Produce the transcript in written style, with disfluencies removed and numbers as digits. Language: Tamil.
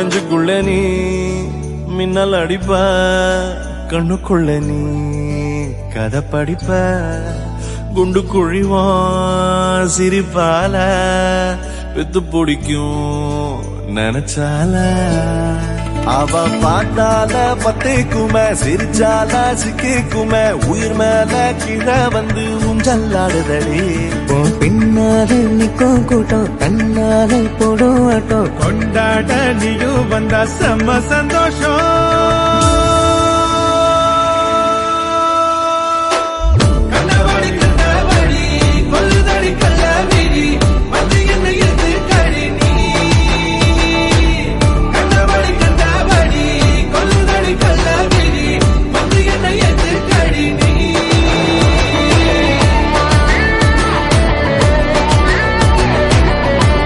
நெஞ்சுக்குள்ள நீ மின்னல் அடிப்ப, கண்ணுக்குள்ள நீ கதை படிப்ப, குண்டு குழிவான் சிரிப்பால வித்து பிடிக்கும் நினைச்சால. அவ பாட்டால பத்தேக்குமே, சிரிச்சால சிக்கிக்குமே, உயிர் மேல கீழே வந்து ஊஞ்சல்லாடுதடி. பின்னால நிக்கும் கூட்டம் தன்னால போடும் ஆட்டம் கொண்டாட நீயும் வந்தா செம்ம சந்தோஷம்.